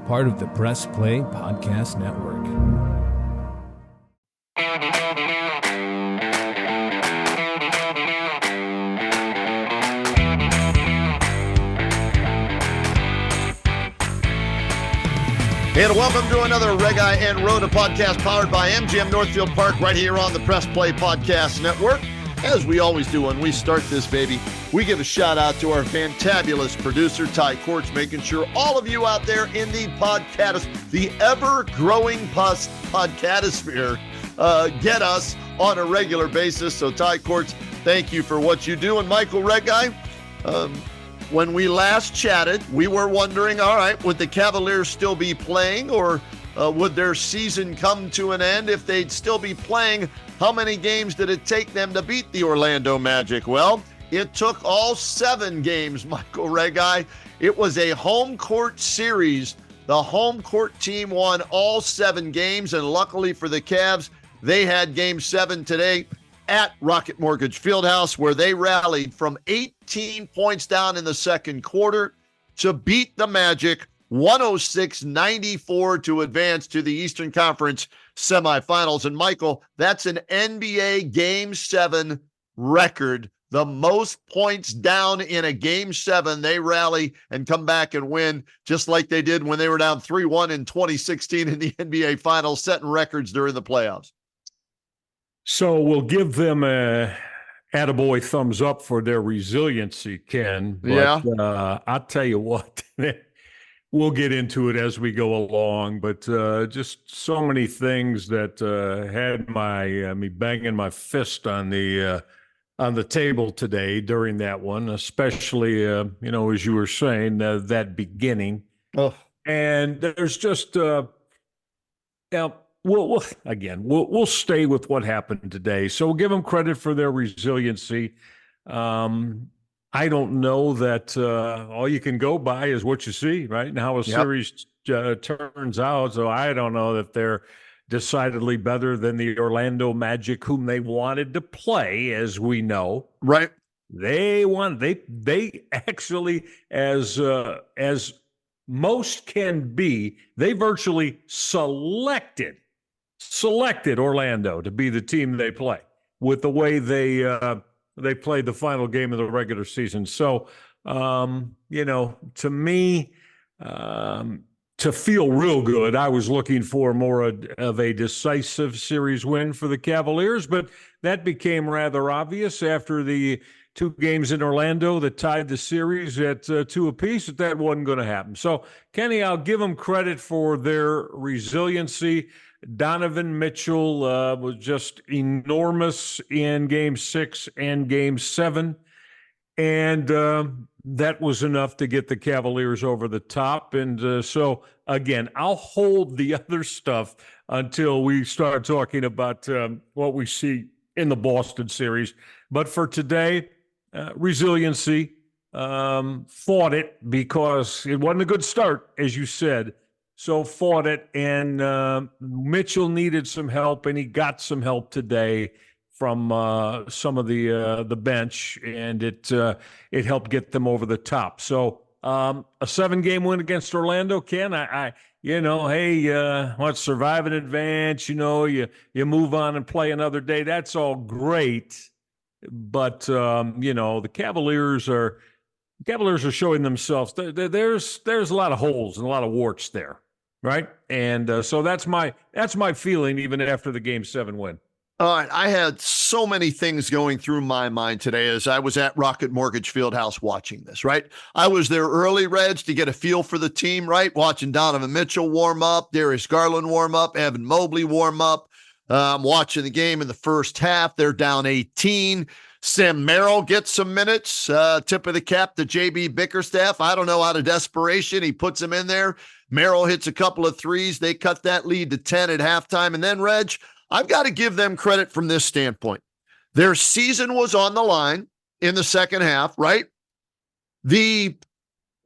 part of the Press Play Podcast Network. And welcome to another Reg I and Rhoda podcast powered by MGM Northfield Park right here on the Press Play Podcast Network. As we always do when we start this baby, we give a shout out to our fantabulous producer, Ty Courts, making sure all of you out there in the podcast, the ever-growing podcatosphere, get us on a regular basis. So Ty Courts, thank you for what you do. And Michael Regai, when we last chatted, we were wondering, all right, would the Cavaliers still be playing, or would their season come to an end? If they'd still be playing, how many games did it take them to beat the Orlando Magic? Well, it took all 7 games, Michael Regai. It was a home court series. The home court team won all 7 games, and luckily for the Cavs, they had Game 7 today at Rocket Mortgage Fieldhouse, where they rallied from 18 points down in the second quarter to beat the Magic 106-94 to advance to the Eastern Conference semifinals. And Michael, that's an NBA Game 7 record. The most points down in a Game 7. They rally and come back and win, just like they did when they were down 3-1 in 2016 in the NBA Finals, setting records during the playoffs. So we'll give them a attaboy thumbs up for their resiliency, Ken. But, yeah. I'll tell you what, we'll get into it as we go along. But just so many things that had me banging my fist on the table today during that one, especially as you were saying, that beginning. Oh. And there's just We'll stay with what happened today. So we'll give them credit for their resiliency. I don't know that all you can go by is what you see, right? And how a series turns out. So I don't know that they're decidedly better than the Orlando Magic, whom they wanted to play, as we know. Right. They actually, as most can be, they virtually selected Orlando to be the team they play with the way they played the final game of the regular season. So, to me, to feel real good, I was looking for more of a decisive series win for the Cavaliers, but that became rather obvious after the 2 games in Orlando that tied the series at 2 apiece, that wasn't going to happen. So, Kenny, I'll give them credit for their resiliency. Donovan Mitchell was just enormous in Game 6 and Game 7, and that was enough to get the Cavaliers over the top. And so, again, I'll hold the other stuff until we start talking about what we see in the Boston series. But for today, resiliency, fought it because it wasn't a good start, as you said. So fought it, and Mitchell needed some help, and he got some help today from some of the bench, and it helped get them over the top. So a 7-game win against Orlando, Ken. Let's survive in advance. You move on and play another day. That's all great, but the Cavaliers are showing themselves. There's a lot of holes and a lot of warts there. Right. And so that's my feeling even after the Game 7 win. All right. I had so many things going through my mind today as I was at Rocket Mortgage Fieldhouse watching this, right? I was there early, Reg, to get a feel for the team, right? Watching Donovan Mitchell warm up, Darius Garland warm up, Evan Mobley warm up. Watching the game in the first half. They're down 18. Sam Merrill gets some minutes. Tip of the cap to JB Bickerstaff. I don't know, out of desperation, he puts him in there. Merrill hits a couple of threes. They cut that lead to 10 at halftime. And then, Reg, I've got to give them credit from this standpoint. Their season was on the line in the second half, right? The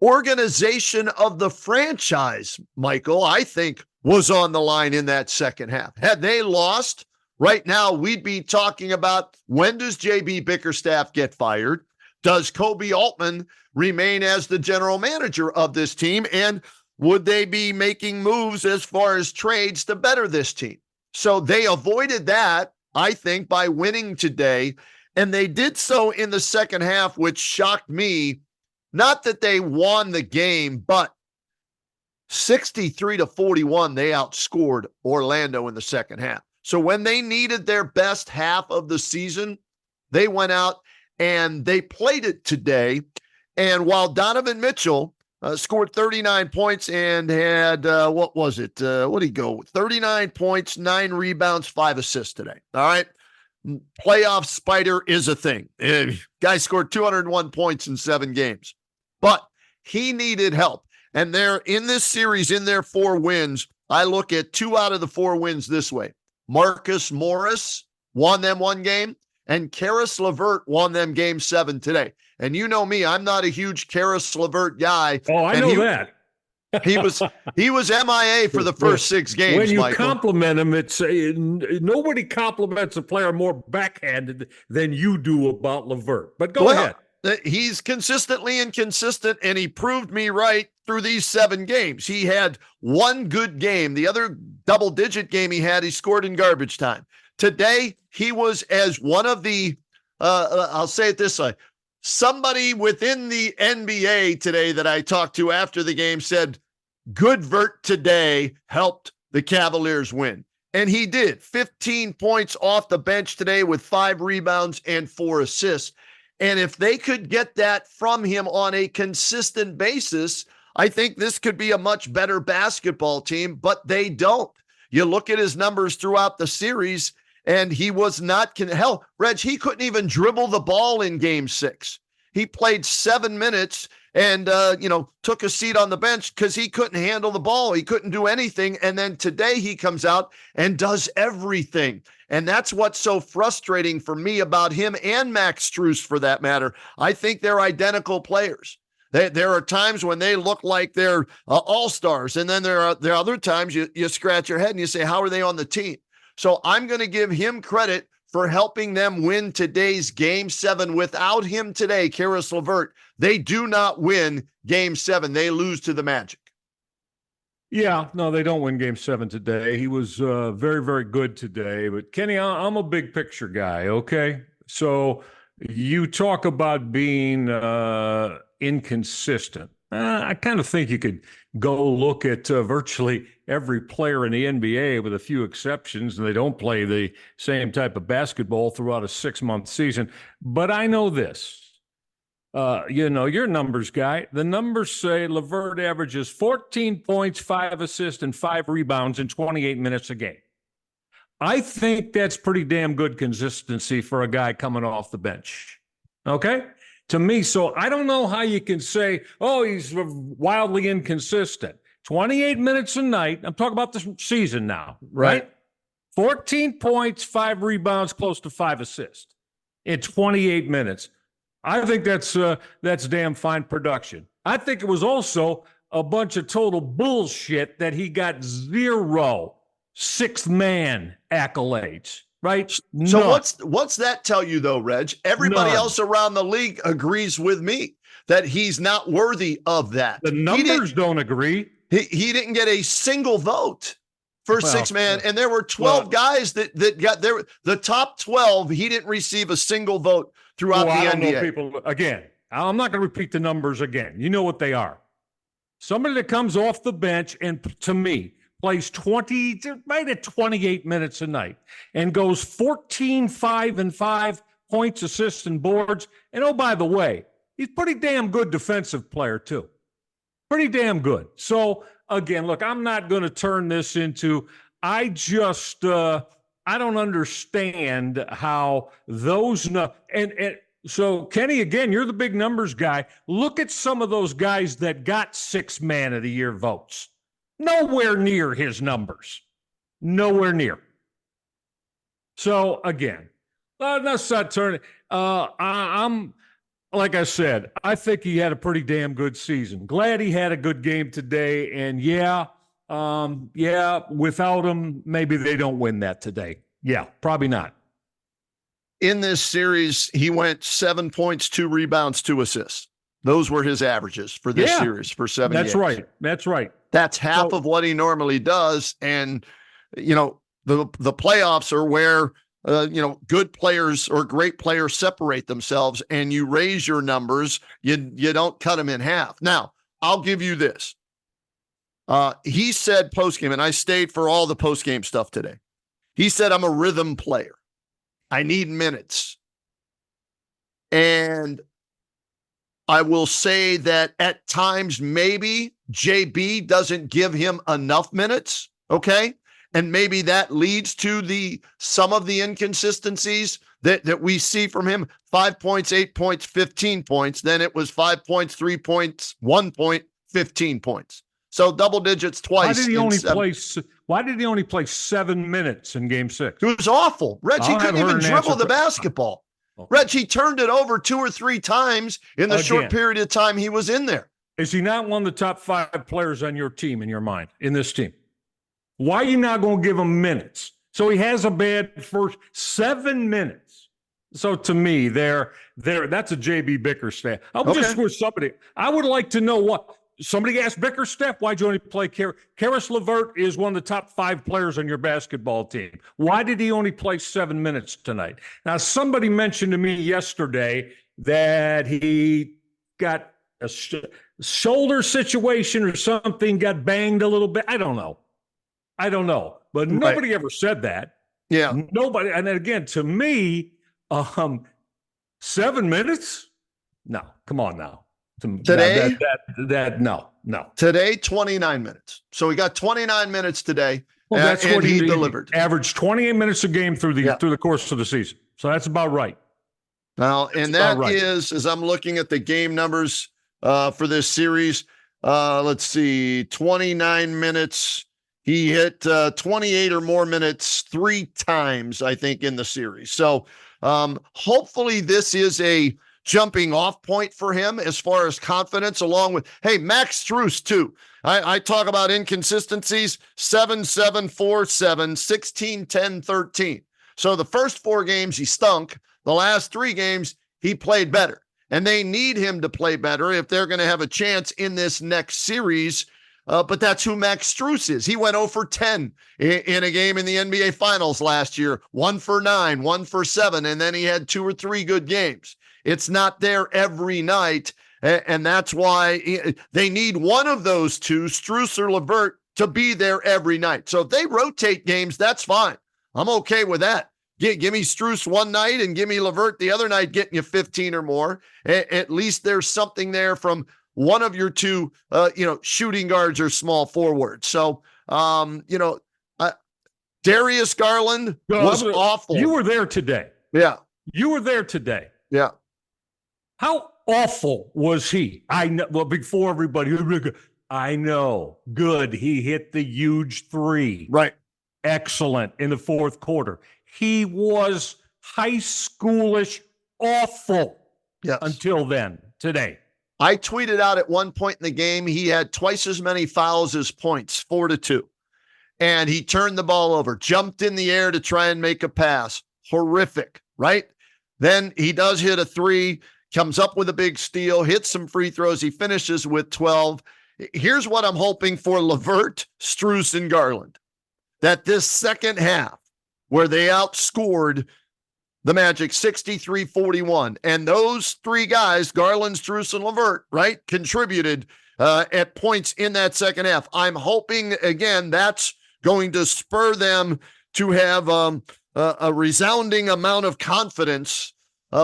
organization of the franchise, Michael, I think, was on the line in that second half. Had they lost, right now we'd be talking about, when does JB Bickerstaff get fired? Does Koby Altman remain as the general manager of this team? And would they be making moves as far as trades to better this team? So they avoided that, I think, by winning today. And they did so in the second half, which shocked me. Not that they won the game, but 63-41, they outscored Orlando in the second half. So when they needed their best half of the season, they went out and they played it today. And while Donovan Mitchell scored 39 points and had, what did he go? 39 points, 9 rebounds, 5 assists today. All right. Playoff spider is a thing. Guy scored 201 points in 7 games, but he needed help. And they're in this series, in their 4 wins, I look at 2 out of the 4 wins this way. Marcus Morris won them 1 game, and Karis LeVert won them game 7 today. And you know me, I'm not a huge Karis LeVert guy. Oh, I know that. he was MIA for the first 6 games. When you Michael. compliment him, it's nobody compliments a player more backhanded than you do about LeVert. But go ahead. He's consistently inconsistent, and he proved me right through these 7 games. He had 1 good game. The other double-digit game he had, he scored in garbage time. Today, he was as one of the, I'll say it this way, somebody within the NBA today that I talked to after the game said, good Vert today helped the Cavaliers win. And he did. 15 points off the bench today with 5 rebounds and 4 assists. And if they could get that from him on a consistent basis, I think this could be a much better basketball team, but they don't. You look at his numbers throughout the series, and he was not, hell, Reg, he couldn't even dribble the ball in game 6. He played 7 minutes and, took a seat on the bench because he couldn't handle the ball. He couldn't do anything. And then today he comes out and does everything. And that's what's so frustrating for me about him and Max Strus, for that matter. I think they're identical players. There are times when they look like they're all-stars, and then there are other times you scratch your head and you say, how are they on the team? So I'm going to give him credit for helping them win today's Game 7. Without him today, Karis LeVert, they do not win Game 7. They lose to the Magic. Yeah, no, they don't win Game 7 today. He was very, very good today. But, Kenny, I'm a big picture guy, okay? So you talk about being inconsistent. I kind of think you could go look at virtually every player in the NBA with a few exceptions, and they don't play the same type of basketball throughout a 6-month season. But I know this. You're a numbers guy. The numbers say LeVert averages 14 points, 5 assists, and 5 rebounds in 28 minutes a game. I think that's pretty damn good consistency for a guy coming off the bench. Okay? To me, so I don't know how you can say, oh, he's wildly inconsistent. 28 minutes a night. I'm talking about the season now, right? 14 points, 5 rebounds, close to 5 assists in 28 minutes. I think that's damn fine production. I think it was also a bunch of total bullshit that he got 0 sixth man accolades. Right. So what's that tell you though, Reg? Everybody else around the league agrees with me that he's not worthy of that. The numbers don't agree. He didn't get a single vote for 6 man, and there were 12 guys that got there. The top 12, he didn't receive a single vote throughout the NBA. People, again, I'm not going to repeat the numbers again. You know what they are. Somebody that comes off the bench and, to me, plays 28 minutes a night and goes 14, 5, and 5 points, assists, and boards. And oh, by the way, he's a pretty damn good defensive player too. Pretty damn good. So again, look, I'm not going to turn this into, I don't understand how those, and so Kenny, again, you're the big numbers guy. Look at some of those guys that got 6 man of the year votes. Nowhere near his numbers. Nowhere near. So again, let's not turn it. I'm like I said, I think he had a pretty damn good season. Glad he had a good game today. And without him, maybe they don't win that today. Yeah, probably not. In this series, he went 7 points, 2 rebounds, 2 assists. Those were his averages for this series for 7 games. That's right. That's right. That's half of what he normally does. And, the playoffs are where, good players or great players separate themselves, and you raise your numbers. You don't cut them in half. Now, I'll give you this. He said postgame, and I stayed for all the postgame stuff today. He said, I'm a rhythm player. I need minutes. And I will say that at times, maybe JB doesn't give him enough minutes. Okay. And maybe that leads to some of the inconsistencies that we see from him. 5 points, 8 points, 15 points. Then it was 5 points, 3 points, 1 point, 15 points. So double digits twice. Why did he only play 7 minutes in Game 6? It was awful. Reggie couldn't even dribble the basketball. Okay. Reggie turned it over 2 or 3 times in the short period of time he was in there. Is he not one of the top 5 players on your team, in your mind, in this team? Why are you not going to give him minutes? So he has a bad first 7 minutes. So to me, that's a JB Bickerstaff. I'm just with somebody. I would like to know what. Somebody asked Bickerstaff, why'd you only play Caris LeVert is one of the top 5 players on your basketball team. Why did he only play 7 minutes tonight? Now, somebody mentioned to me yesterday that he got a shoulder situation or something, got banged a little bit. I don't know. But nobody ever said that. Yeah. Nobody. And again, to me, 7 minutes? No, come on now. Today? No. Today, 29 minutes. So we got 29 minutes today. Well, that's what he delivered. Averaged 28 minutes a game through the course of the season. So that's about right. Now, and that is, as I'm looking at the game numbers for this series, let's see, 29 minutes. He hit 28 or more minutes 3 times, I think, in the series. So hopefully this is a jumping off point for him as far as confidence, along with, hey, Max Strus too. I talk about inconsistencies, 7-7, 4-7, 16, 10, 13. So the first 4 games he stunk. The last 3 games he played better. And they need him to play better if they're going to have a chance in this next series. But that's who Max Strus is. He went 0 for 10 in a game in the NBA Finals last year, 1 for 9, 1 for 7, and then he had 2 or 3 good games. It's not there every night, and that's why they need one of those two, Strus or LeVert, to be there every night. So if they rotate games, that's fine. I'm okay with that. Give me Strus one night and give me LeVert the other night, getting you 15 or more. At least there's something there from one of your two, shooting guards or small forwards. So, Darius Garland was awful. You were there today. Yeah. You were there today. Yeah. How awful was he? I know. Well, before everybody, I know. Good. He hit the huge 3. Right. Excellent in the fourth quarter. He was high schoolish awful. Yes. Until then, today. I tweeted out at one point in the game, he had twice as many fouls as points, 4-2. And he turned the ball over, jumped in the air to try and make a pass. Horrific, right? Then he does hit a 3, comes up with a big steal, hits some free throws. He finishes with 12. Here's what I'm hoping for LeVert, Strus, and Garland. That this second half, where they outscored the Magic 63-41, and those 3 guys, Garland, Strus, and LeVert, right, contributed at points in that second half. I'm hoping, again, that's going to spur them to have a resounding amount of confidence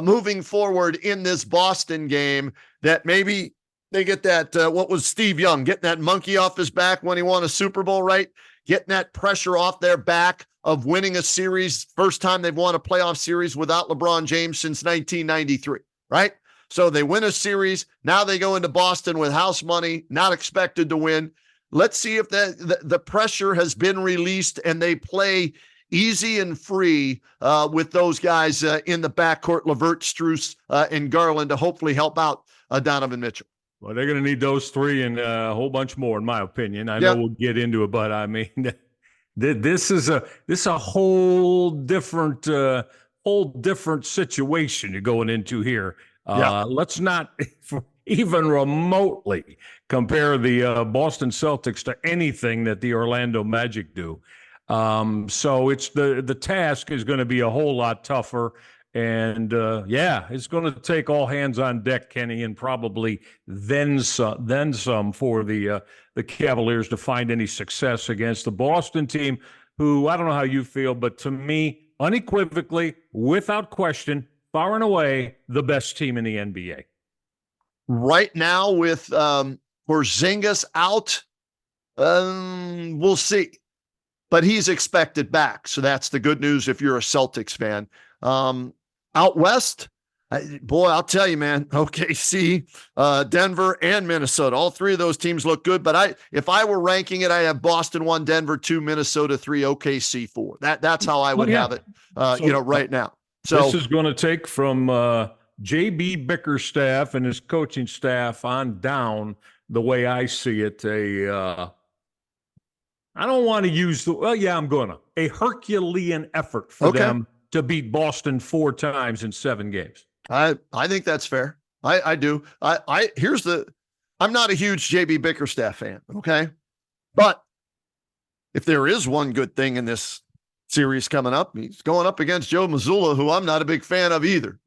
moving forward in this Boston game, that maybe they get that, what was Steve Young, getting that monkey off his back when he won a Super Bowl, right? Getting that pressure off their back of winning a series. First time they've won a playoff series without LeBron James since 1993, right? So they win a series. Now they go into Boston with house money, not expected to win. Let's see if the pressure has been released and they play easy and free with those guys in the backcourt, LeVert, Strus, and Garland, to hopefully help out Donovan Mitchell. Well, they're going to need those 3 and a whole bunch more, in my opinion. I know we'll get into it, but I mean, this is a whole different situation you're going into here. Let's not even remotely compare the Boston Celtics to anything that the Orlando Magic do. So it's the task is going to be a whole lot tougher. And it's going to take all hands on deck, Kenny, and probably then some for the Cavaliers to find any success against the Boston team, who I don't know how you feel, but to me, unequivocally, without question, far and away, the best team in the NBA. Right now, with Porzingis out, we'll see. But he's expected back, so that's the good news if you're a Celtics fan. Out west, I'll tell you, man, OKC, Denver, and Minnesota. All three of those teams look good, but if I were ranking it, I have Boston 1, Denver 2, Minnesota 3, OKC 4. That's how I would have it, right now. So this is going to take from J.B. Bickerstaff and his coaching staff on down, the way I see it, I don't want to use I'm going to. A Herculean effort for them to beat Boston 4 times in 7 games. I think that's fair. I do. I'm not a huge JB Bickerstaff fan, okay? But if there is one good thing in this series coming up, he's going up against Joe Mazzulla, who I'm not a big fan of either,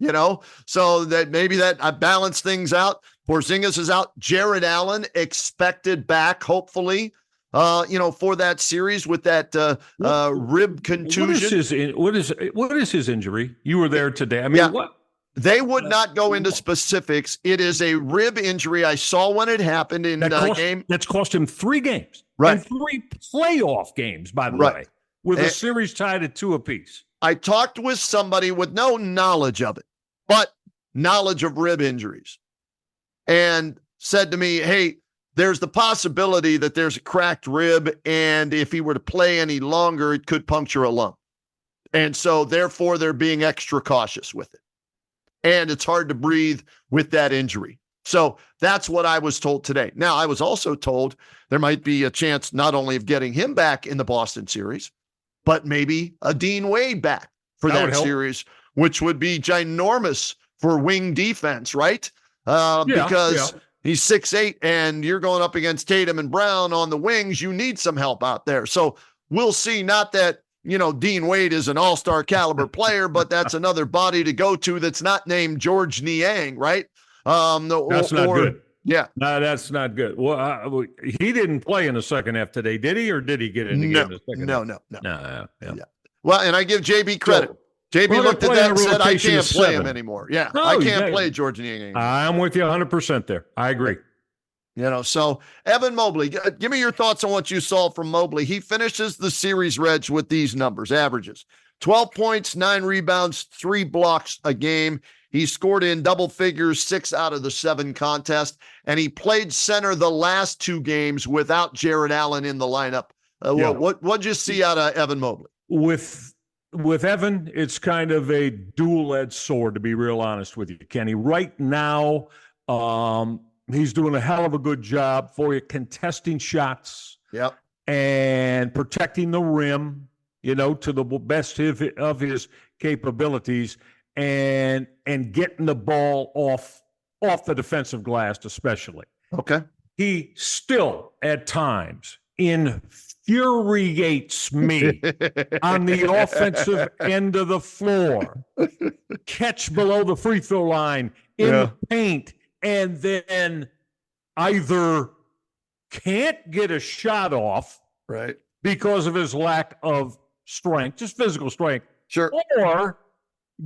So that maybe that I balance things out. Porzingis is out. Jared Allen expected back, hopefully. For that series with that rib contusion. What is his injury? You were there today. I mean, what? They would not go into specifics. It is a rib injury. I saw when it happened in the game. That's cost him 3 games. Right. And 3 playoff games, by the way, with a series tied at 2 apiece. I talked with somebody with no knowledge of it, but knowledge of rib injuries, and said to me, hey, there's the possibility that there's a cracked rib, and if he were to play any longer, it could puncture a lung. And so, therefore, they're being extra cautious with it. And it's hard to breathe with that injury. So that's what I was told today. Now, I was also told there might be a chance not only of getting him back in the Boston series, but maybe a Dean Wade back for that series, which would be ginormous for wing defense, right? Because he's 6'8", and you're going up against Tatum and Brown on the wings. You need some help out there. So we'll see. Not that, Dean Wade is an all-star caliber player, but that's another body to go to that's not named George Niang, right? That's not good. Yeah. No, that's not good. Well, he didn't play in the second half today, did he? Or did he get in the game in the second half? No. Yeah. Well, and I give JB credit. JB looked at that and said, I can't play him anymore. Yeah, I can't play George Niang anymore. I'm with you 100% there. I agree. So Evan Mobley, give me your thoughts on what you saw from Mobley. He finishes the series, Reg, with these numbers, averages 12 points, 9 rebounds, 3 blocks a game. He scored in double figures 6 out of the 7 contests, and he played center the last 2 games without Jared Allen in the lineup. What'd you see out of Evan Mobley? With Evan, it's kind of a dual-edged sword, to be real honest with you, Kenny. Right now, he's doing a hell of a good job for you, contesting shots and protecting the rim, to the best of his capabilities, and getting the ball off the defensive glass, especially. Okay. He still, at times, infuriates me on the offensive end of the floor. Catch below the free throw line in the paint, and then either can't get a shot off because of his lack of strength, just physical strength, or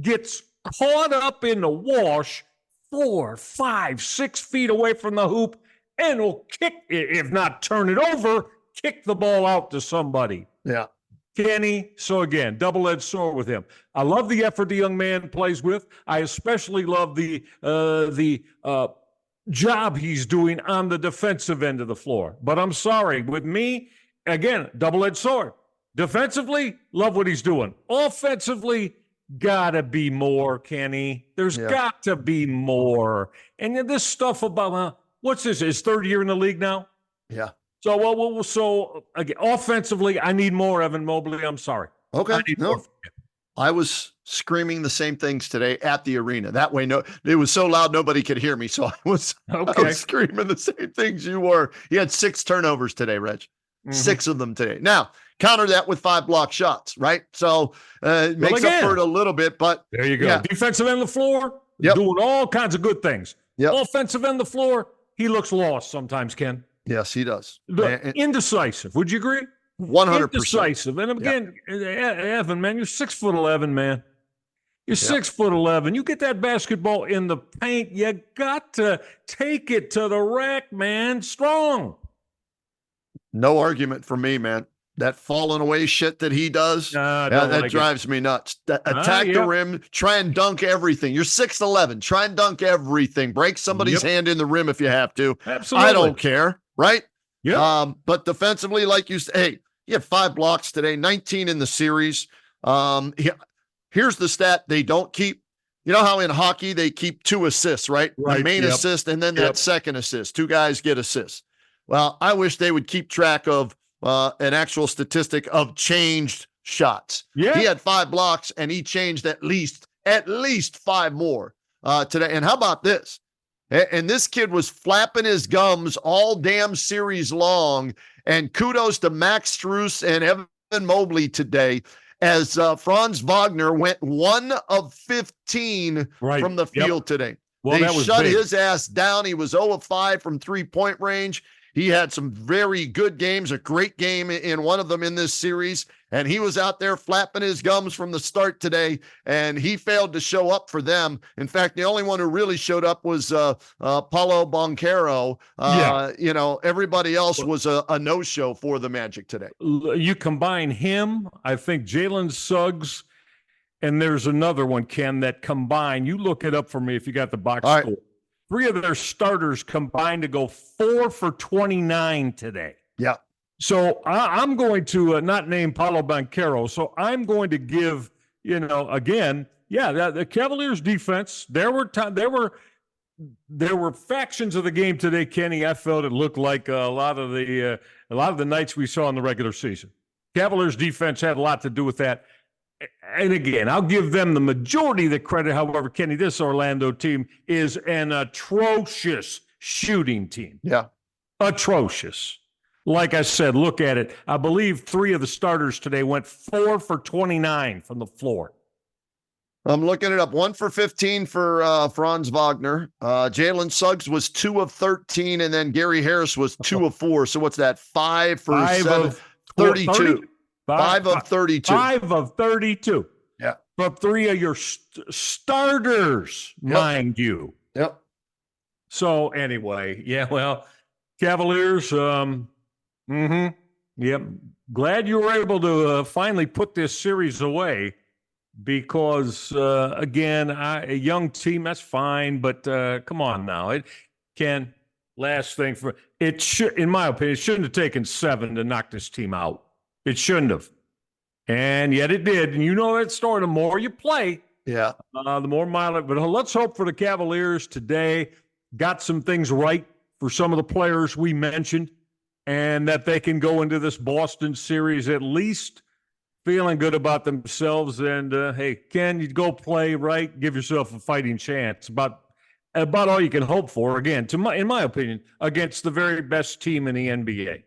gets caught up in the wash 4, 5, 6 feet away from the hoop and will kick, if not turn it over, kick the ball out to somebody. Yeah. Kenny, so again, double-edged sword with him. I love the effort the young man plays with. I especially love the job he's doing on the defensive end of the floor. But I'm sorry, with me, again, double-edged sword. Defensively, love what he's doing. Offensively, gotta be more, Kenny. There's got to be more. And this stuff about, what's this, his 3rd year in the league now? Yeah. So again, offensively, I need more Evan Mobley. I'm sorry. Okay. I need more. I was screaming the same things today at the arena. That way, it was so loud nobody could hear me. So I was screaming the same things you were. He had 6 turnovers today, Reg. 6 of them today. Now, counter that with 5 block shots, right? So it makes up for it a little bit, but there you go. Yeah. Defensive end of the floor, doing all kinds of good things. Offensive end of the floor, he looks lost sometimes, Ken. Yes, he does. Indecisive. Would you agree? 100%. Indecisive. And again, Evan, man, you're 6'11", man. You're 6'11". You get that basketball in the paint, you got to take it to the rack, man. Strong. No argument for me, man. That falling away shit that he does, that drives me nuts. Attack the rim, try and dunk everything. You're 6'11". Try and dunk everything. Break somebody's hand in the rim if you have to. Absolutely. I don't care, right? Yeah. But defensively, like you said, hey, he had 5 blocks today, 19 in the series. Here's the stat they don't keep. You know how in hockey they keep 2 assists, right? The main assist and then that second assist. 2 guys get assists. Well, I wish they would keep track of an actual statistic of changed shots. Yeah. He had 5 blocks and he changed at least 5 more today. And how about this? And this kid was flapping his gums all damn series long. And kudos to Max Strus and Evan Mobley today as Franz Wagner went 1 of 15 from the field today. Well, they shut his ass down. He was 0 of 5 from 3-point range. He had some very good games, a great game in one of them in this series, and he was out there flapping his gums from the start today, and he failed to show up for them. In fact, the only one who really showed up was Paolo Banchero. Everybody else was a no-show for the Magic today. You combine him, I think Jalen Suggs, and there's another one, Ken, that combine. You look it up for me if you got the box score. Right. 3 of their starters combined to go 4 for 29 today. Yeah. So I'm going to not name Paolo Banchero. So I'm going to give, again, the Cavaliers defense. There were factions of the game today, Kenny. I felt it looked like a lot of the nights we saw in the regular season. Cavaliers defense had a lot to do with that. And again, I'll give them the majority of the credit. However, Kenny, this Orlando team is an atrocious shooting team. Yeah. Atrocious. Like I said, look at it. I believe 3 of the starters today went 4 for 29 from the floor. I'm looking it up. 1 for 15 for Franz Wagner. Jalen Suggs was 2 of 13, and then Gary Harris was 2 of 4. So what's that? 5 for 7, 32. 30? 5 of 32. 5 of 32. Yeah. From 3 of your starters, mind you. Yep. So anyway, Cavaliers, yep. Glad you were able to finally put this series away because, again, a young team, that's fine, but come on now. Last thing in my opinion, it shouldn't have taken 7 to knock this team out. It shouldn't have. And yet it did. And you know that story. The more you play, the more mild. But let's hope for the Cavaliers today. Got some things right for some of the players we mentioned, and that they can go into this Boston series at least feeling good about themselves. And, hey, Ken, you go play right, give yourself a fighting chance. About all you can hope for, again, in my opinion, against the very best team in the NBA.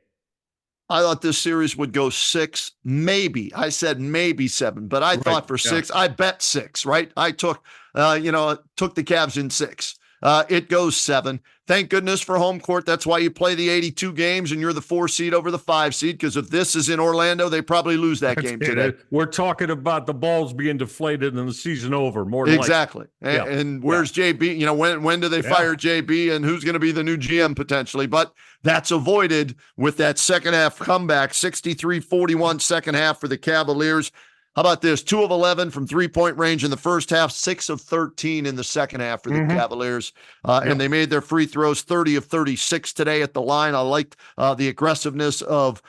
I thought this series would go 6, maybe. I said maybe 7, but I thought for 6. I bet 6, right? I took the Cavs in 6. It goes 7. Thank goodness for home court. That's why you play the 82 games and you're the 4 seed over the 5 seed, because if this is in Orlando, they probably lose that game today. We're talking about the balls being deflated and the season over, more than exactly. And where's JB? When do they fire JB, and who's going to be the new GM potentially? But that's avoided with that second half comeback, 63-41 second half for the Cavaliers. How about this? 2 of 11 from 3-point range in the first half, 6 of 13 in the second half for the Cavaliers. And they made their free throws 30 of 36 today at the line. I liked the aggressiveness of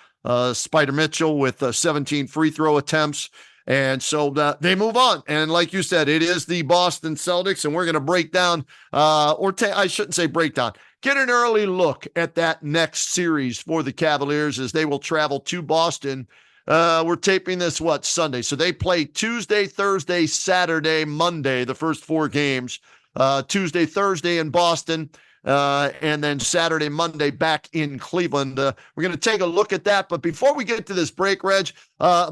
Spider Mitchell with 17 free throw attempts. And so they move on. And like you said, it is the Boston Celtics, and we're going to break down, I shouldn't say break down, get an early look at that next series for the Cavaliers as they will travel to Boston We're taping this, Sunday. So they play Tuesday, Thursday, Saturday, Monday, the first 4 games. Tuesday, Thursday in Boston, and then Saturday, Monday back in Cleveland. We're going to take a look at that. But before we get to this break, Reg,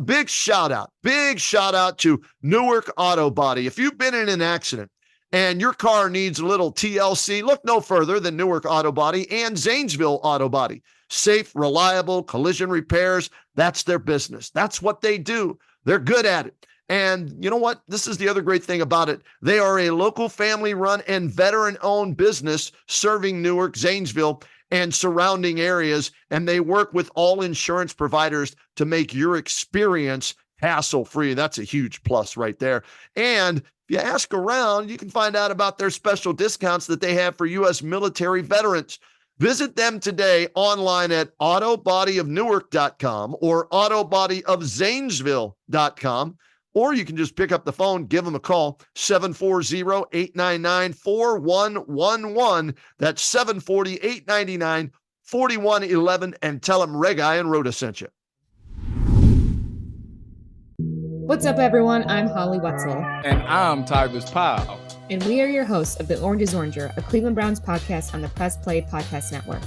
big shout out to Newark Auto Body. If you've been in an accident and your car needs a little TLC, look no further than Newark Auto Body and Zanesville Auto Body. Safe, reliable collision repairs. That's their business. That's what they do. They're good at it. And you know what? This is the other great thing about it. They are a local family-run and veteran-owned business serving Newark, Zanesville, and surrounding areas. And they work with all insurance providers to make your experience hassle-free. That's a huge plus right there. And if you ask around, you can find out about their special discounts that they have for U.S. military veterans. Visit them today online at autobodyofnewark.com or autobodyofzanesville.com, or you can just pick up the phone, give them a call, 740-899-4111. That's 740-899-4111, and tell them Red Guy and Rhoda sent you. What's up, everyone? I'm Holly Wetzel. And I'm Tybus Powell. And we are your hosts of The Orange is Oranger, a Cleveland Browns podcast on the Press Play Podcast Network.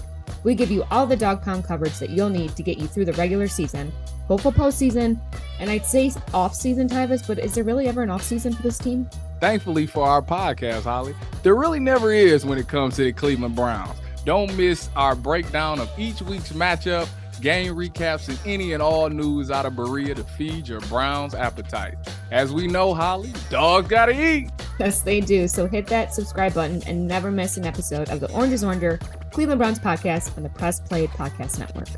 We give you all the dog pound coverage that you'll need to get you through the regular season, hopeful postseason, and I'd say off-season, Tybus, but is there really ever an off-season for this team? Thankfully for our podcast, Holly, there really never is when it comes to the Cleveland Browns. Don't miss our breakdown of each week's matchup, game recaps, and any and all news out of Berea to feed your Browns appetite. As we know, Holly, dogs gotta eat. Yes, they do. So hit that subscribe button and never miss an episode of the Orange is Oranger, Cleveland Browns podcast on the Press Play Podcast Network.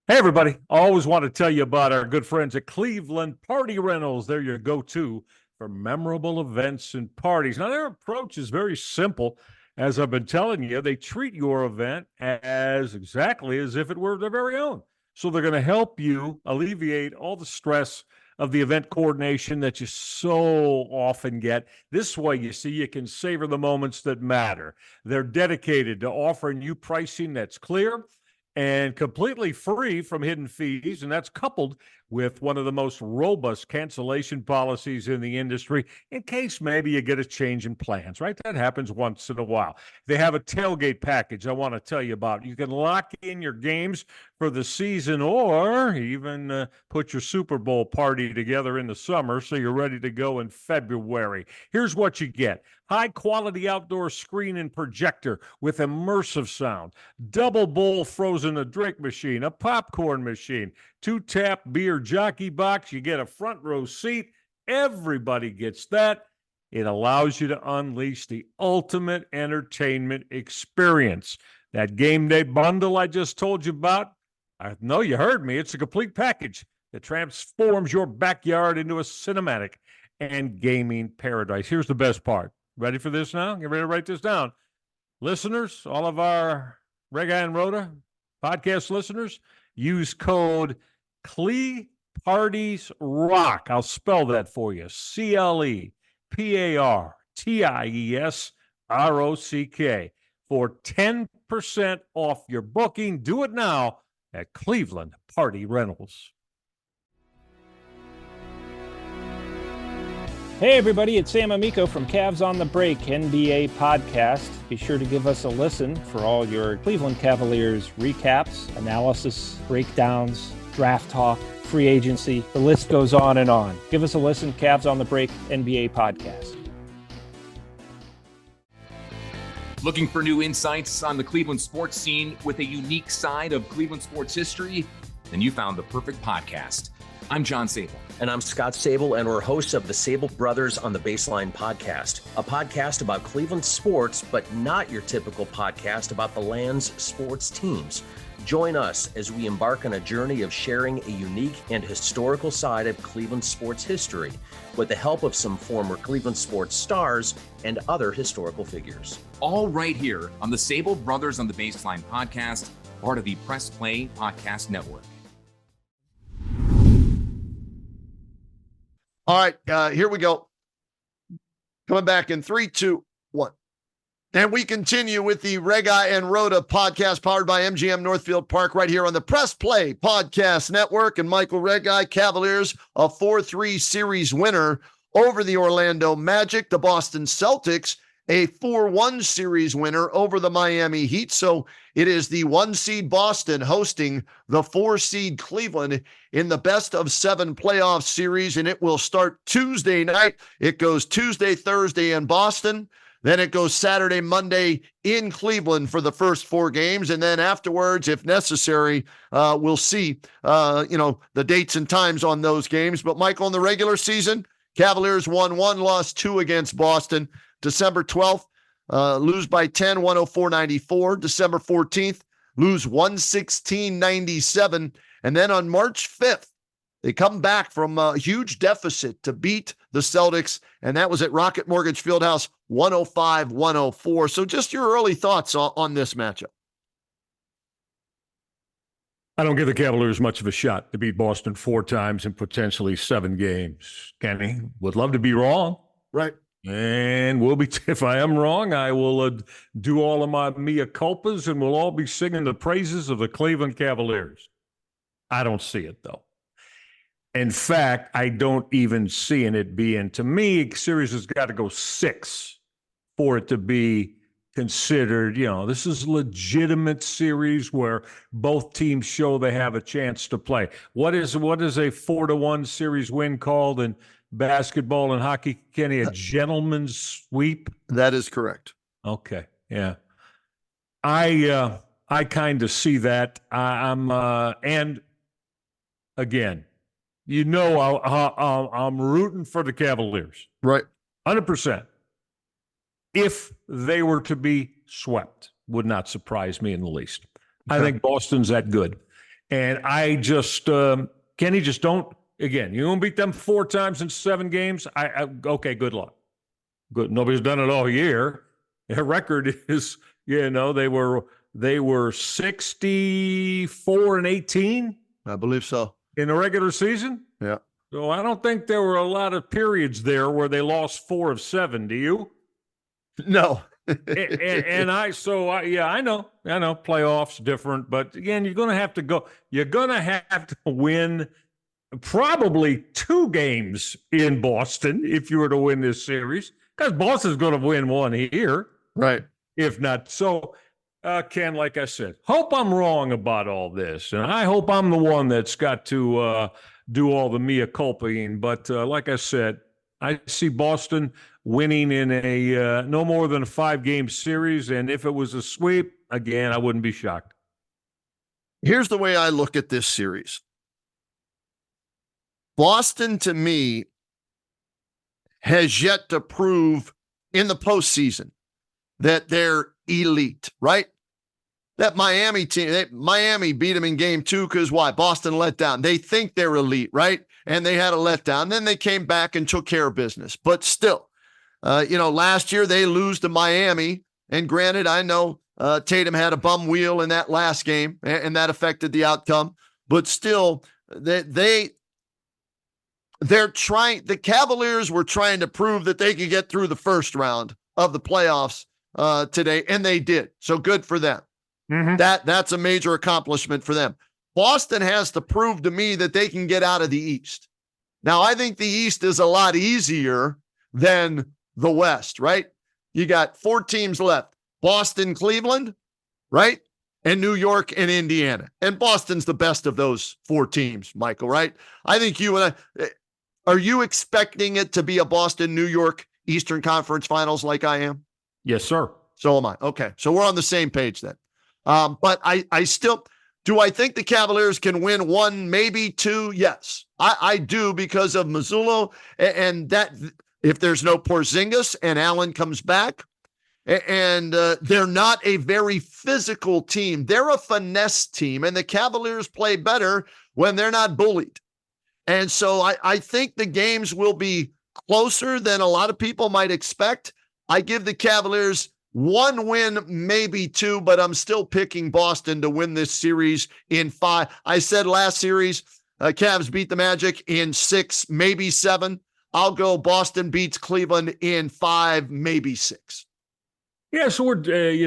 Hey, everybody. Always want to tell you about our good friends at Cleveland Party Rentals. They're your go-to for memorable events and parties. Now, their approach is very simple. As I've been telling you, they treat your event as exactly as if it were their very own. So they're going to help you alleviate all the stress of the event coordination that you so often get. This way, you see, you can savor the moments that matter. They're dedicated to offering you pricing that's clear and completely free from hidden fees, and that's coupled with one of the most robust cancellation policies in the industry in case maybe you get a change in plans, right? That happens once in a while. They have a tailgate package I want to tell you about. You can lock in your games for the season or even put your Super Bowl party together in the summer so you're ready to go in February. Here's what you get. High-quality outdoor screen and projector with immersive sound, double bowl frozen drink machine, a popcorn machine, 2-tap beer jockey box. You get a front row seat. Everybody gets that. It allows you to unleash the ultimate entertainment experience. That game day bundle I just told you about, I know you heard me. It's a complete package that transforms your backyard into a cinematic and gaming paradise. Here's the best part. Ready for this now? Get ready to write this down. Listeners, all of our Red Guy and Rhoda podcast listeners, use code CLEPartiesRock. I'll spell that for you. CLEPARTIESROCK for 10% off your booking. Do it now at Cleveland Party Rentals. Hey everybody, it's Sam Amico from Cavs on the Break NBA podcast. Be sure to give us a listen for all your Cleveland Cavaliers recaps, analysis, breakdowns, draft talk, free agency. The list goes on and on. Give us a listen, Cavs on the Break NBA podcast. Looking for new insights on the Cleveland sports scene with a unique side of Cleveland sports history? Then you found the perfect podcast. I'm John Sable. And I'm Scott Sable, and we're hosts of the Sable Brothers on the Baseline podcast, a podcast about Cleveland sports, but not your typical podcast about the land's sports teams. Join us as we embark on a journey of sharing a unique and historical side of Cleveland sports history with the help of some former Cleveland sports stars and other historical figures. All right here on the Sable Brothers on the Baseline podcast, part of the Press Play Podcast Network. All right, here we go. Coming back in 3, 2, 1. And we continue with the Rega and Rhoda podcast powered by MGM Northfield Park right here on the Press Play Podcast Network. And Michael Rega, Cavaliers, a 4-3 series winner over the Orlando Magic. The Boston Celtics, a 4-1 series winner over the Miami Heat. So it is the 1-seed Boston hosting the 4-seed Cleveland in the best-of-7 playoff series, and it will start Tuesday night. It goes Tuesday, Thursday in Boston. Then it goes Saturday, Monday in Cleveland for the first 4 games. And then afterwards, if necessary, we'll see, the dates and times on those games. But Michael, in the regular season, Cavaliers won 1, lost 2 against Boston. December 12th, lose by 10, 104-94. December 14th, lose 116-97. And then on March 5th, they come back from a huge deficit to beat the Celtics, and that was at Rocket Mortgage Fieldhouse, 105-104. So just your early thoughts on this matchup. I don't give the Cavaliers much of a shot to beat Boston 4 times in potentially 7 games. Kenny, would love to be wrong. Right. And we'll be, if I am wrong, I will do all of my mea culpas, and we'll all be singing the praises of the Cleveland Cavaliers. I don't see it, though. In fact, I don't even see it being, to me, series has got to go 6 for it to be considered, this is legitimate series where both teams show they have a chance to play. What is a 4-1 series win called in basketball and hockey, Kenny? A gentleman's sweep? That is correct. Okay, yeah. I kind of see that. And again, I'm rooting for the Cavaliers. Right. 100%. If they were to be swept, would not surprise me in the least. I think Boston's that good. And I just, Kenny, just don't, again, you won't beat them 4 times in 7 games. Okay, good luck. Good. Nobody's done it all year. Their record is, they were 64-18. I believe so. In the regular season? Yeah. So I don't think there were a lot of periods there where they lost 4 of 7. Do you? No. I know playoffs different, but again, you're going to have to win probably 2 games in Boston if you were to win this series, because Boston's going to win 1 here. Right. If not. So, Ken, like I said, hope I'm wrong about all this. And I hope I'm the one that's got to do all the mea culpaing. But like I said, I see Boston winning in a no more than a 5-game series. And if it was a sweep, again, I wouldn't be shocked. Here's the way I look at this series. Boston, to me, has yet to prove in the postseason that they're elite, right? That Miami team, Miami beat them in game 2 because why? Boston let down. They think they're elite, right? And they had a letdown. Then they came back and took care of business. But still, last year they lose to Miami. And granted, I know Tatum had a bum wheel in that last game, and that affected the outcome. But still, they're trying. The Cavaliers were trying to prove that they could get through the first round of the playoffs today, and they did. So good for them. Mm-hmm. That's a major accomplishment for them. Boston has to prove to me that they can get out of the East. Now, I think the East is a lot easier than the West, right? You got 4 teams left: Boston, Cleveland, right? And New York and Indiana. And Boston's the best of those 4 teams, Michael, right? I think you and I, are you expecting it to be a Boston, New York Eastern Conference Finals like I am? Yes, sir. So am I. Okay. So we're on the same page then. But I still, do I think the Cavaliers can win 1, maybe 2? Yes, I do, because of Mazzulla, and that if there's no Porzingis and Allen comes back, and they're not a very physical team. They're a finesse team, and the Cavaliers play better when they're not bullied. And so I think the games will be closer than a lot of people might expect. I give the Cavaliers 1 win, maybe 2, but I'm still picking Boston to win this series in 5. I said last series, Cavs beat the Magic in 6, maybe 7. I'll go Boston beats Cleveland in 5, maybe 6. Yeah, so we're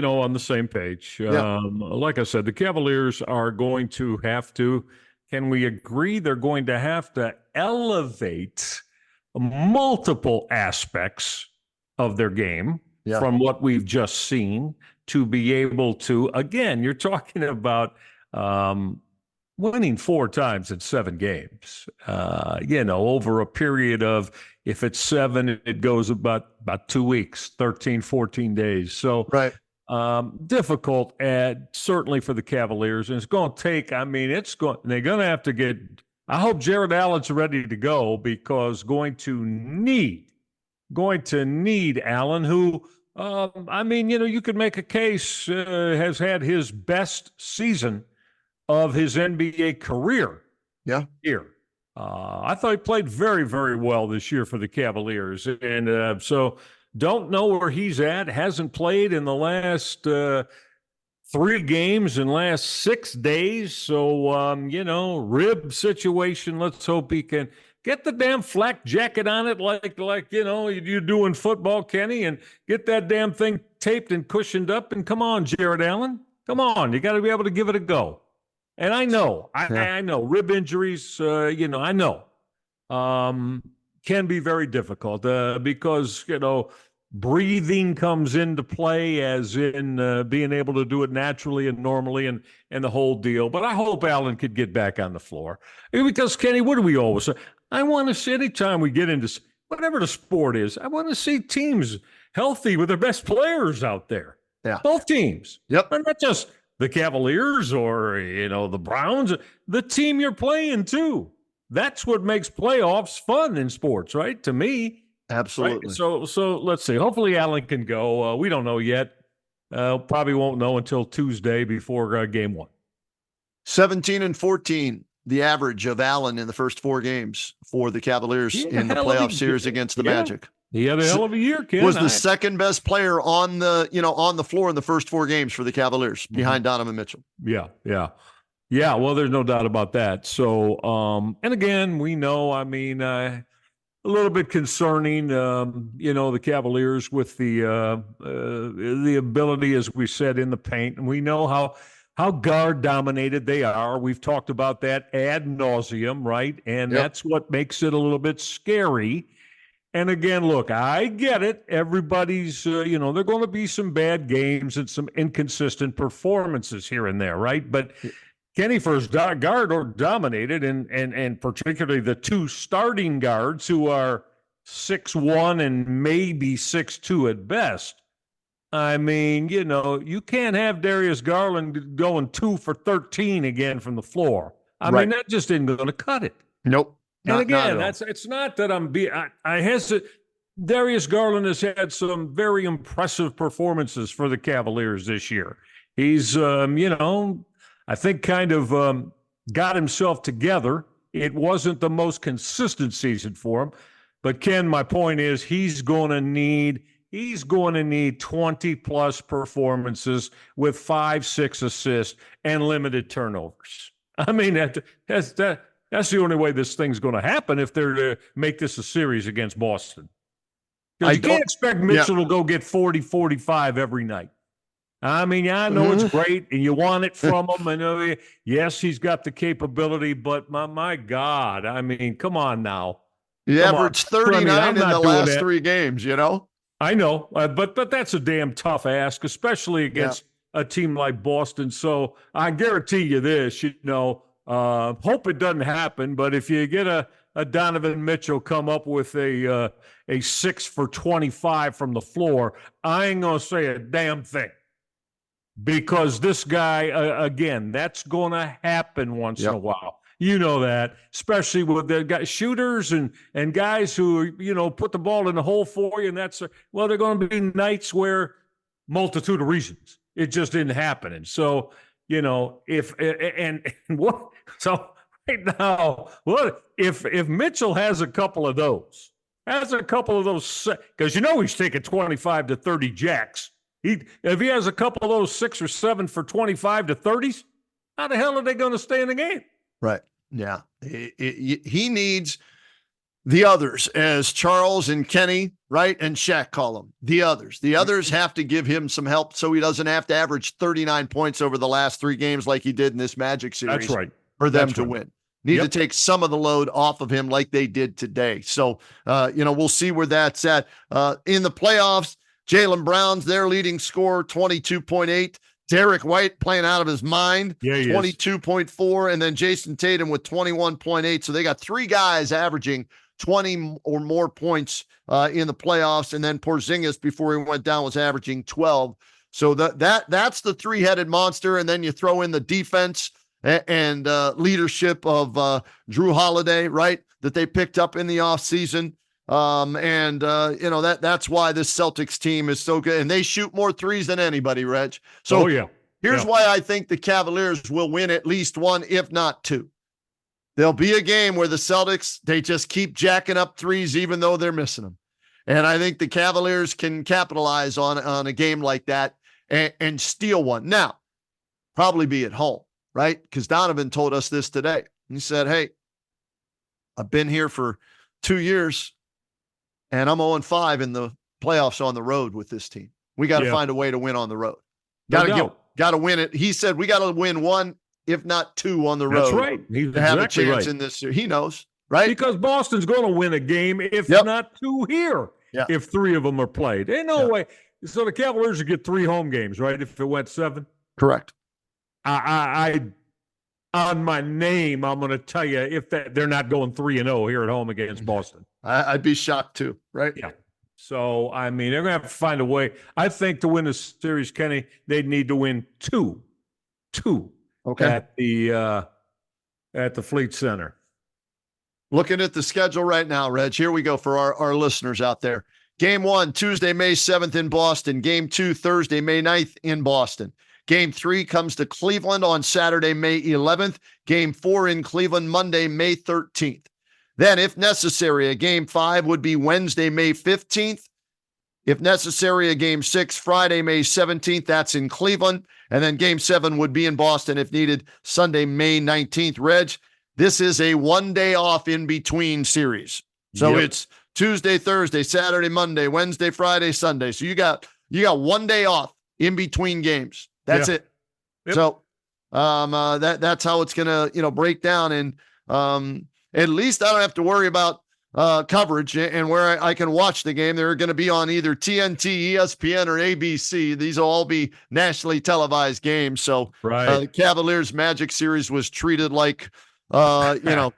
on the same page. Yeah. Like I said, the Cavaliers are going to have to. Can we agree they're going to have to elevate multiple aspects of their game from what we've just seen to be able to? Again, you're talking about winning 4 times in 7 games. Over a period of, if it's 7, it goes about 2 weeks, 13, 14 days. So right. Difficult, certainly for the Cavaliers. And it's going to take, they're going to have to get, I hope Jared Allen's ready to go, because going to need Allen, who, you could make a case, has had his best season of his NBA career. Yeah. Here. I thought he played very, very well this year for the Cavaliers. And so don't know where he's at. Hasn't played in the last 3 games in last 6 days. So, rib situation. Let's hope he can get the damn flak jacket on it like you do in football, Kenny, and get that damn thing taped and cushioned up. And come on, Jared Allen. Come on. You got to be able to give it a go. And I know, I know rib injuries, I know can be very difficult because, breathing comes into play, as in being able to do it naturally and normally and the whole deal. But I hope Allen could get back on the floor, because, Kenny, what do we always say? I want to see, anytime we get into whatever the sport is, I want to see teams healthy with their best players out there. Yeah. Both teams. Yep. And not just the Cavaliers or, the Browns, the team you're playing too. That's what makes playoffs fun in sports, right? To me. Absolutely. Right? So let's see. Hopefully Allen can go. We don't know yet. Probably won't know until Tuesday before game 1. 17-14, the average of Allen in the first 4 games for the Cavaliers in the playoff series against the Magic. He had a hell of a year, Ken. Was the second best player on the floor in the first 4 games for the Cavaliers, behind Donovan Mitchell. Yeah. Well, there's no doubt about that. So, and again, we know, a little bit concerning, the Cavaliers with the ability, as we said, in the paint. And we know how guard dominated they are. We've talked about that ad nauseum, right? And that's what makes it a little bit scary. And again, look, I get it. Everybody's, there are going to be some bad games and some inconsistent performances here and there, right? But Kenny, first guard or dominated, and particularly the 2 starting guards who are 6'1" and maybe 6'2" at best. You can't have Darius Garland going 2 for 13 again from the floor. That just isn't going to cut it. Nope. And again, it's not that I hesitate. Darius Garland has had some very impressive performances for the Cavaliers this year. He's, I think kind of got himself together. It wasn't the most consistent season for him. But Ken, my point is he's going to need 20-plus performances with 5-6 assists and limited turnovers. That's the only way this thing's going to happen if they're to make this a series against Boston. Because you can't expect Mitchell to go get 40, 45 every night. I know it's great, and you want it from him. I know, yes, he's got the capability, but my God, come on now. He averaged 39 in the last 3 games, I know, but that's a damn tough ask, especially against a team like Boston. So I guarantee you this, hope it doesn't happen, but if you get a Donovan Mitchell come up with a 6 for 25 from the floor, I ain't going to say a damn thing. Because this guy, again, that's going to happen once in a while. You know that, especially with the guys, shooters and guys who, put the ball in the hole for you. And they're going to be nights where multitude of reasons it just didn't happen. And so, right now, if Mitchell has a couple of those, because he's taking 25 to 30 jacks. If he has a couple of those 6 or 7 for 25 to 30s, how the hell are they going to stay in the game? Right. Yeah. He needs the others, as Charles and Kenny, right, and Shaq call them, the others. The others have to give him some help so he doesn't have to average 39 points over the last 3 games like he did in this Magic series. That's right. For them That's to right. win. Need to take some of the load off of him like they did today. So, we'll see where that's at. In the playoffs, Jaylen Brown's their leading scorer, 22.8. Derek White playing out of his mind, 22.4. And then Jason Tatum with 21.8. So they got 3 guys averaging 20 or more points in the playoffs. And then Porzingis, before he went down, was averaging 12. So that's the 3-headed monster. And then you throw in the defense and leadership of Jrue Holiday, right, that they picked up in the offseason. That's why this Celtics team is so good. And they shoot more threes than anybody, Reg. So here's why I think the Cavaliers will win at least 1, if not 2. There'll be a game where the Celtics, they just keep jacking up threes even though they're missing them. And I think the Cavaliers can capitalize on a game like that and steal one. Now, probably be at home, right? Because Donovan told us this today. He said, hey, I've been here for 2 years, and I'm 0-5 in the playoffs on the road with this team. We got to find a way to win on the road. Got to win it. He said we got to win 1, if not 2 on the road. That's right. He's to have a chance in this year. He knows, right? Because Boston's going to win a game, if not 2 here, if 3 of them are played. Ain't no way. So the Cavaliers would get 3 home games, right, if it went 7? Correct. I on my name, I'm going to tell you if they're not going 3-0 here at home against Boston. I'd be shocked too, right? Yeah. So, I mean, they're going to have to find a way. I think to win the series, Kenny, they'd need to win 2 at the Fleet Center. Looking at the schedule right now, Reg, here we go for our listeners out there. Game 1, Tuesday, May 7th in Boston. Game 2, Thursday, May 9th in Boston. Game 3 comes to Cleveland on Saturday, May 11th. Game 4 in Cleveland, Monday, May 13th. Then, if necessary, a Game 5 would be Wednesday, May 15th. If necessary, a Game 6, Friday, May 17th. That's in Cleveland. And then Game 7 would be in Boston if needed, Sunday, May 19th. Reg, this is a 1-day off in between series. So it's Tuesday, Thursday, Saturday, Monday, Wednesday, Friday, Sunday. So you got 1 day off in between games. That's it. Yep. So that's how it's gonna break down. And at least I don't have to worry about coverage and where I can watch the game. They're going to be on either TNT, ESPN, or ABC. These will all be nationally televised games. So the Cavaliers Magic series was treated like an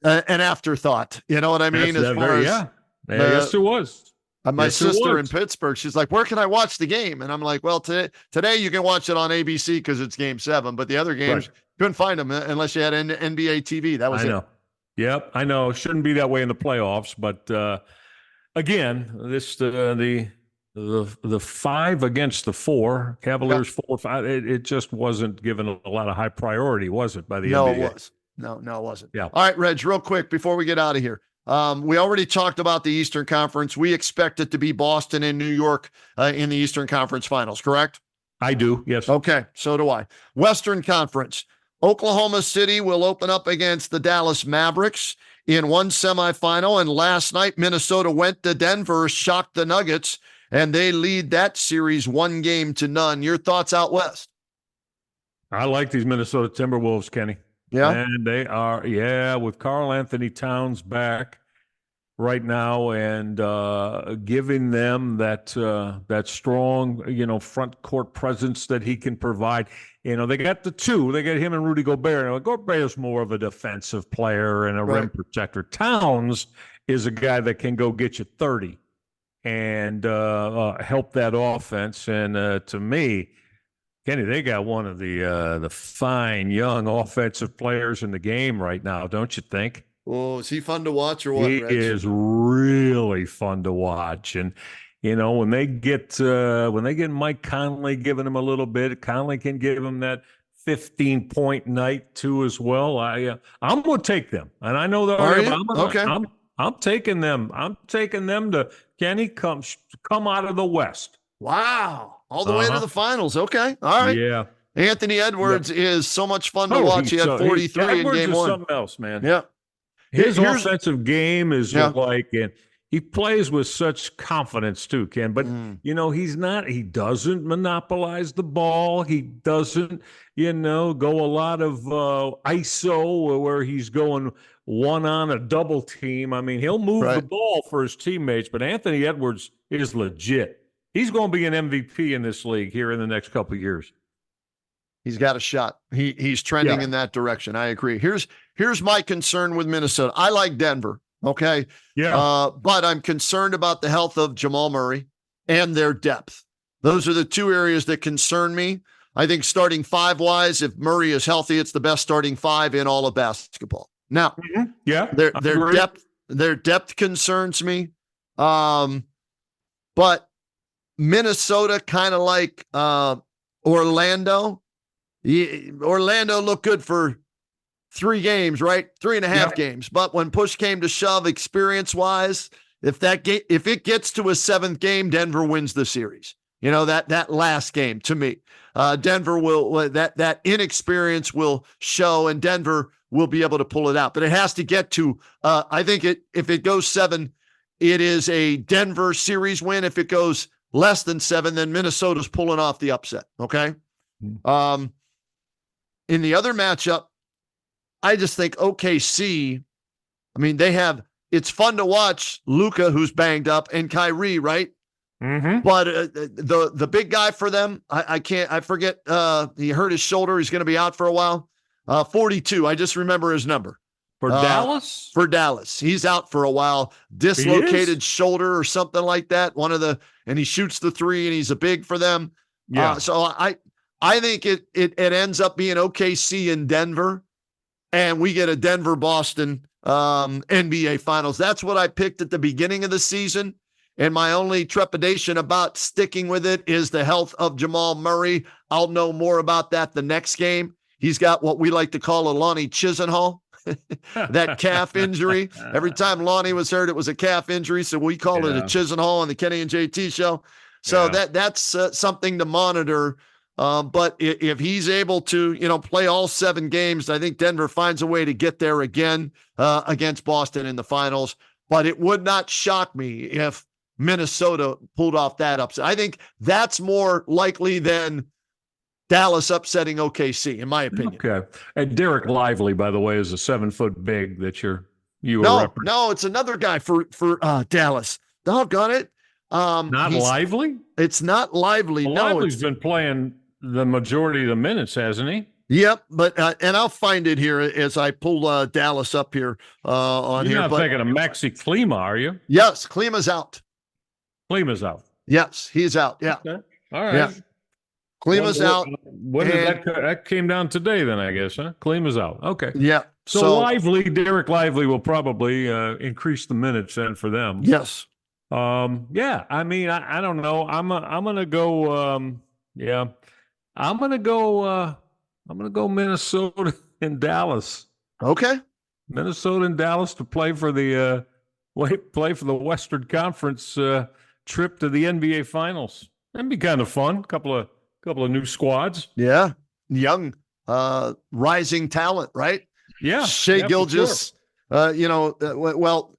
afterthought. You know what I mean? Yes, it was. My sister in Pittsburgh, she's like, where can I watch the game? And I'm like, well, today you can watch it on ABC because it's Game 7, but the other games, couldn't find them unless you had NBA TV. That was it. Yep, I know. It shouldn't be that way in the playoffs, but again, this the 5 against the 4, Cavaliers 4-5, it just wasn't given a lot of high priority, was it, by the NBA? No, it was. No, it wasn't. Yeah. All right, Reg, real quick before we get out of here. We already talked about the Eastern Conference. We expect it to be Boston and New York in the Eastern Conference Finals, correct? I do, yes. Okay, so do I. Western Conference. Oklahoma City will open up against the Dallas Mavericks in one semifinal. And last night, Minnesota went to Denver, shocked the Nuggets, and they lead that series 1-0. Your thoughts out west? I like these Minnesota Timberwolves, Kenny. Yeah. And they are, with Karl Anthony Towns back right now and giving them that strong, front court presence that he can provide. They got the 2. They got him and Rudy Gobert. Gobert's more of a defensive player and a rim protector. Towns is a guy that can go get you 30 and help that offense. And to me, Kenny, they got one of the fine young offensive players in the game right now, don't you think? Oh, is he fun to watch or what? He is really fun to watch, and when they get Mike Conley giving him a little bit, Conley can give him that 15-point night too as well. I'm going to take them, and I know that. I'm taking them. I'm taking them to Kenny come out of the West. Wow. All the way to the finals. Okay. All right. Yeah. Anthony Edwards is so much fun to watch. He had 43 in game 1. Something else, man. Yeah. His Here's- offensive game is Yeah. like, and he plays with such confidence too, Ken. But he doesn't monopolize the ball. He doesn't, go a lot of ISO where he's going one on a double team. I mean, he'll move the Right. ball for his teammates, but Anthony Edwards is legit. He's going to be an MVP in this league here in the next couple of years. He's got a shot. He's trending in that direction. I agree. Here's my concern with Minnesota. I like Denver. Okay. Yeah. But I'm concerned about the health of Jamal Murray and their depth. Those are the two areas that concern me. I think starting five wise, if Murray is healthy, it's the best starting five in all of basketball. Now, Yeah. their depth concerns me. But Minnesota, kind of like Orlando. Orlando looked good for 3 games, right? 3.5 games. But when push came to shove, experience-wise, if it gets to a 7th game, Denver wins the series. That last game, to me, Denver will that inexperience will show, and Denver will be able to pull it out. But it has to get to. I think if it goes 7, it is a Denver series win. If it goes less than 7, then Minnesota's pulling off the upset. Okay. In the other matchup, I just think OKC, I mean, it's fun to watch Luka, who's banged up, and Kyrie, right? Mm-hmm. But the big guy for them, I forget, he hurt his shoulder. He's going to be out for a while. 42. I just remember his number. For Dallas? For Dallas. He's out for a while. Dislocated shoulder or something like that. And he shoots the 3, and he's a big for them. Yeah. So I think it ends up being OKC in Denver, and we get a Denver-Boston NBA Finals. That's what I picked at the beginning of the season, and my only trepidation about sticking with it is the health of Jamal Murray. I'll know more about that the next game. He's got what we like to call a Lonnie Chisenhall, that calf injury. Every time Lonnie was hurt, it was a calf injury, so we call it a Chisenhall on the Kenny and JT show. So that's something to monitor. But if he's able to, play all 7 games, I think Denver finds a way to get there again against Boston in the finals. But it would not shock me if Minnesota pulled off that upset. I think that's more likely than Dallas upsetting OKC, in my opinion. Okay. And Derek Lively, by the way, is a 7-foot big that you were referencing. No, it's another guy for Dallas. Doggone it. Not Lively? It's not Lively. Well, no, Lively's been playing the majority of the minutes, hasn't he? Yep, but and I'll find it here as I pull Dallas up here on You're here. not thinking of Maxi Klima, are you? Yes, Klima's out. Klima's out. Yes, he's out. Yeah. Okay. All right. Yeah. Klima's out. When did that came down today then, I guess, huh? Klima's out. Okay. Yeah. So Derek Lively will probably increase the minutes then for them. Yes. Yeah, I mean, I don't know. I'm gonna go. I'm gonna go Minnesota and Dallas. Okay. Minnesota and Dallas to play for the Western Conference trip to the NBA Finals. That'd be kind of fun. Couple of new squads. Yeah. Young, rising talent, right? Yeah. Shea Gilgeous. Sure. Well,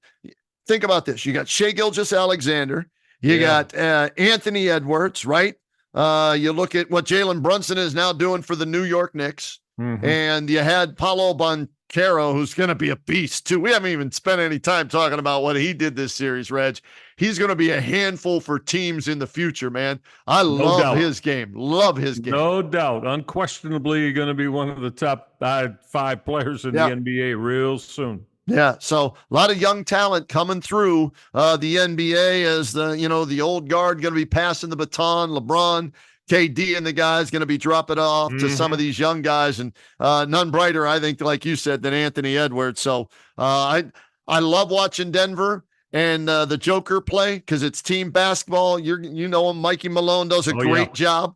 think about this. You got Shea Gilgeous-Alexander. You got Anthony Edwards, right? You look at what Jalen Brunson is now doing for the New York Knicks. Mm-hmm. And you had Paolo Banchero, who's going to be a beast, too. We haven't even spent any time talking about what he did this series, Reg. He's going to be a handful for teams in the future, man. I love his game. Love his game. No doubt. Unquestionably going to be one of the top 5 players in the NBA real soon. Yeah, so a lot of young talent coming through the NBA as the old guard going to be passing the baton. LeBron, KD, and the guys going to be dropping off to some of these young guys, and none brighter, I think, like you said, than Anthony Edwards. So I love watching Denver and the Joker play because it's team basketball. You know him, Mikey Malone does a great job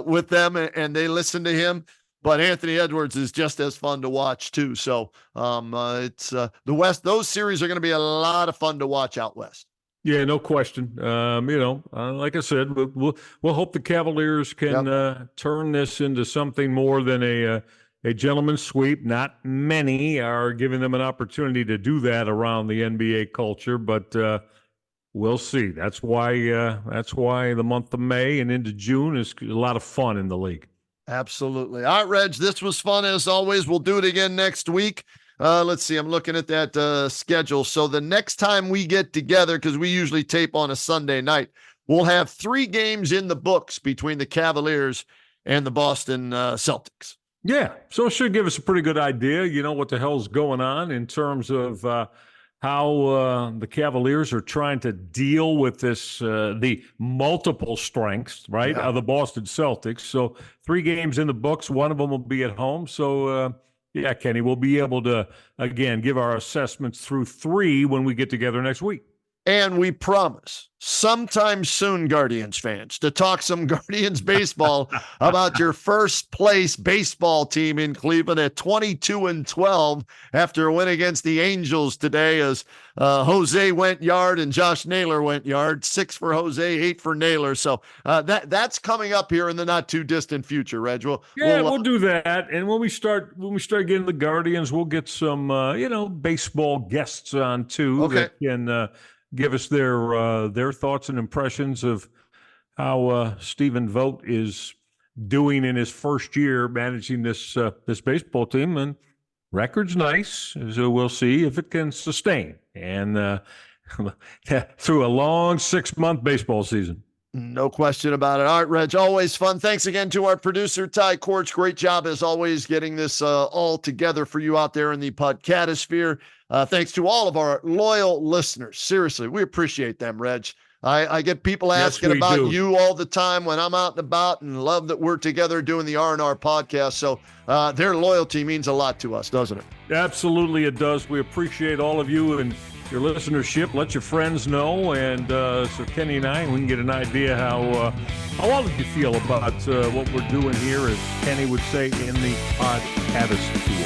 with them, and they listen to him. But Anthony Edwards is just as fun to watch too. So it's the West. Those series are going to be a lot of fun to watch out West. Yeah, no question. Like I said, we'll hope the Cavaliers can turn this into something more than a a gentleman's sweep. Not many are giving them an opportunity to do that around the NBA culture, but we'll see. That's why the month of May and into June is a lot of fun in the league. Absolutely. All right, Reg, this was fun as always. We'll do it again next week. Let's see. I'm looking at that schedule. So the next time we get together, because we usually tape on a Sunday night, we'll have 3 games in the books between the Cavaliers and the Boston Celtics. Yeah, so it should give us a pretty good idea, what the hell's going on in terms of how the Cavaliers are trying to deal with this, the multiple strengths, right, of the Boston Celtics. So 3 games in the books, one of them will be at home. So, yeah, Kenny, we'll be able to, again, give our assessments through 3 when we get together next week. And we promise sometime soon, Guardians fans, to talk some Guardians baseball about your first place baseball team in Cleveland at 22-12 after a win against the Angels today, as Jose went yard and Josh Naylor went yard. 6 for Jose, 8 for Naylor. So that's coming up here in the not too distant future, Reg. We'll do that. And when we start getting the Guardians, we'll get some baseball guests on too that can give us their thoughts and impressions of how Stephen Vogt is doing in his first year managing this baseball team. And record's nice, so we'll see if it can sustain and through a long 6-month baseball season. No question about it. All right, Reg, always fun. Thanks again to our producer, Ty Korch. Great job, as always, getting this all together for you out there in the podcatosphere. Thanks to all of our loyal listeners. Seriously, we appreciate them, Reg. I get people asking about you all the time when I'm out and about, and love that we're together doing the R&R podcast. So their loyalty means a lot to us, doesn't it? Absolutely, it does. We appreciate all of you and your listenership. Let your friends know, and so Kenny and I, we can get an idea how all of you feel about what we're doing here, as Kenny would say, in the podcatosphere.